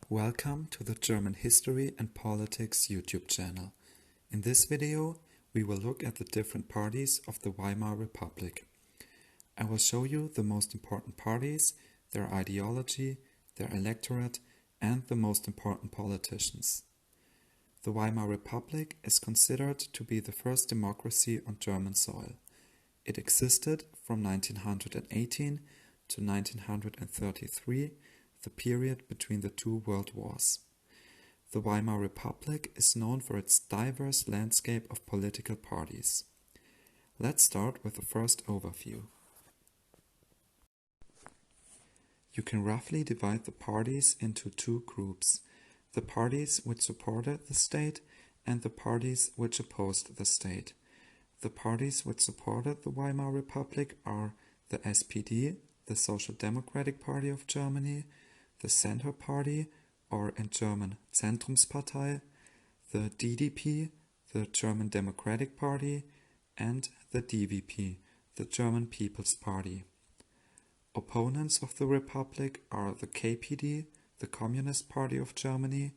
Welcome to the German History and Politics YouTube channel. In this video, we will look at the different parties of the Weimar Republic. I will show you the most important parties, their ideology, their electorate, and the most important politicians. The Weimar Republic is considered to be the first democracy on German soil. It existed from 1918 to 1933, the period between the two world wars. The Weimar Republic is known for its diverse landscape of political parties. Let's start with the first overview. You can roughly divide the parties into two groups: the parties which supported the state and the parties which opposed the state. The parties which supported the Weimar Republic are the SPD, the Social Democratic Party of Germany, the Center Party, or in German Zentrumspartei, the DDP, the German Democratic Party, and the DVP, the German People's Party. Opponents of the Republic are the KPD, the Communist Party of Germany,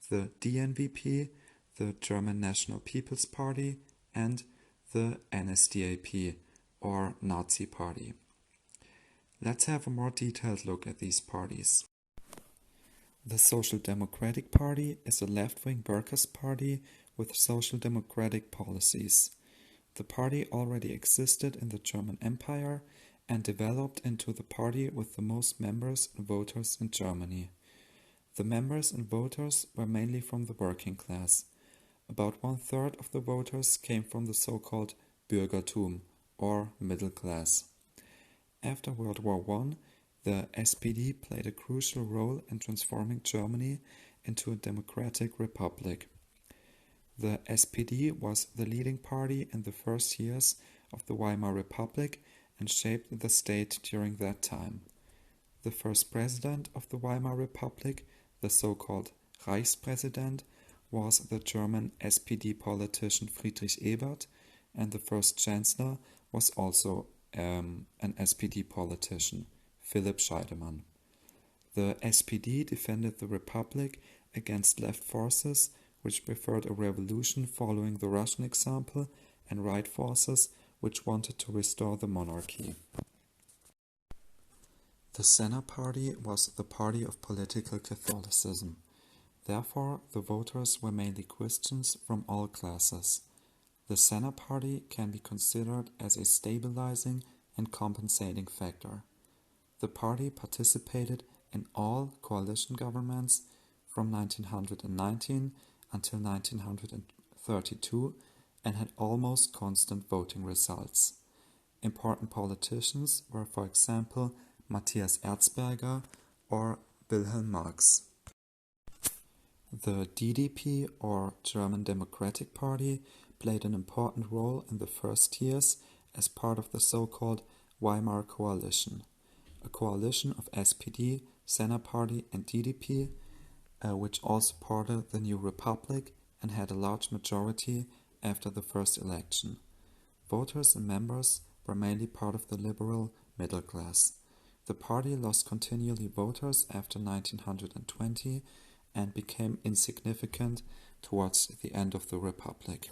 the DNVP, the German National People's Party, and the NSDAP, or Nazi Party. Let's have a more detailed look at these parties. The Social Democratic Party is a left-wing workers' party with social democratic policies. The party already existed in the German Empire and developed into the party with the most members and voters in Germany. The members and voters were mainly from the working class. About 1/3 of the voters came from the so-called Bürgertum, or middle class. After World War I, the SPD played a crucial role in transforming Germany into a democratic republic. The SPD was the leading party in the first years of the Weimar Republic and shaped the state during that time. The first president of the Weimar Republic, the so-called Reichspräsident, was the German SPD politician Friedrich Ebert, and the first chancellor was also an SPD politician, Philipp Scheidemann. The SPD defended the Republic against left forces which preferred a revolution following the Russian example and right forces which wanted to restore the monarchy. The Center Party was the party of political Catholicism. Therefore, the voters were mainly Christians from all classes. The Center Party can be considered as a stabilizing and compensating factor. The party participated in all coalition governments from 1919 until 1932 and had almost constant voting results. Important politicians were, for example, Matthias Erzberger or Wilhelm Marx. The DDP, or German Democratic Party, played an important role in the first years as part of the so-called Weimar Coalition, a coalition of SPD, Center Party and DDP, which all supported the new republic and had a large majority after the first election. Voters and members were mainly part of the liberal middle class. The party lost continually voters after 1920 and became insignificant towards the end of the republic.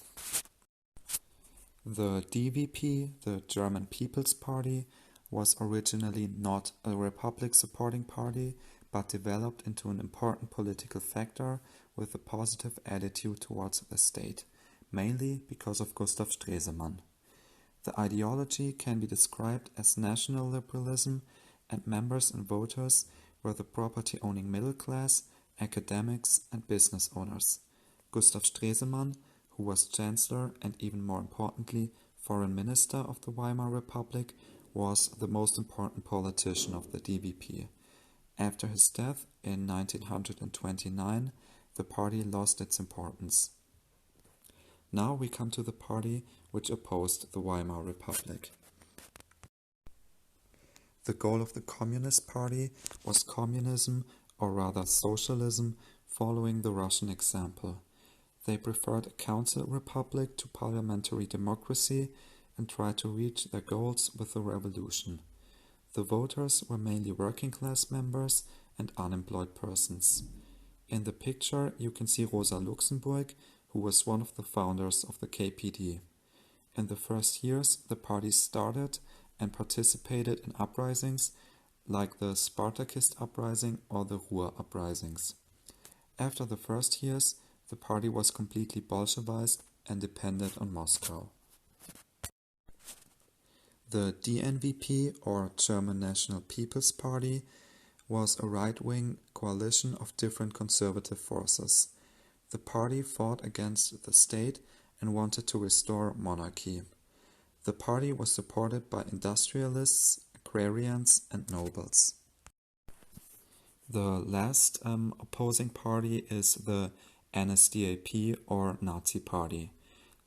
The DVP, the German People's Party, was originally not a republic-supporting party, but developed into an important political factor with a positive attitude towards the state, mainly because of Gustav Stresemann. The ideology can be described as national liberalism, and members and voters were the property-owning middle class, academics and business owners. Gustav Stresemann, who was Chancellor and even more importantly Foreign Minister of the Weimar Republic, was the most important politician of the DVP. After his death in 1929, the party lost its importance. Now we come to the party which opposed the Weimar Republic. The goal of the Communist Party was communism, or rather socialism, following the Russian example. They preferred a council republic to parliamentary democracy and tried to reach their goals with the revolution. The voters were mainly working class members and unemployed persons. In the picture you can see Rosa Luxemburg, who was one of the founders of the KPD. In the first years, the party started and participated in uprisings like the Spartakist uprising or the Ruhr uprisings. After the first years, the party was completely Bolshevized and depended on Moscow. The DNVP, or German National People's Party, was a right-wing coalition of different conservative forces. The party fought against the state and wanted to restore monarchy. The party was supported by industrialists, agrarians, and nobles. The last opposing party is the NSDAP, or Nazi Party.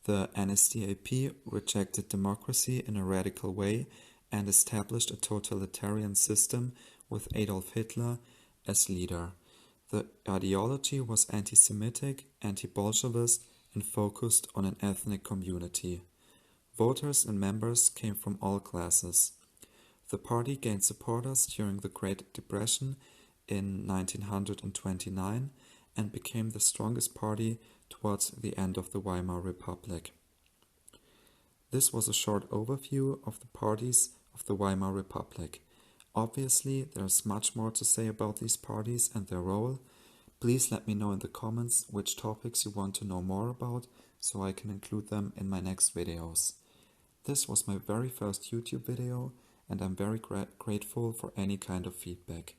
The NSDAP rejected democracy in a radical way and established a totalitarian system with Adolf Hitler as leader. The ideology was anti-Semitic, anti-Bolshevist, and focused on an ethnic community. Voters and members came from all classes. The party gained supporters during the Great Depression in 1929 and became the strongest party towards the end of the Weimar Republic. This was a short overview of the parties of the Weimar Republic. Obviously, there's much more to say about these parties and their role. Please let me know in the comments which topics you want to know more about so I can include them in my next videos. This was my very first YouTube video and I'm very grateful for any kind of feedback.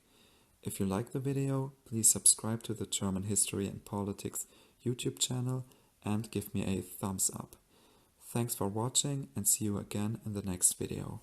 If you like the video, please subscribe to the German History and Politics YouTube channel and give me a thumbs up. Thanks for watching and see you again in the next video.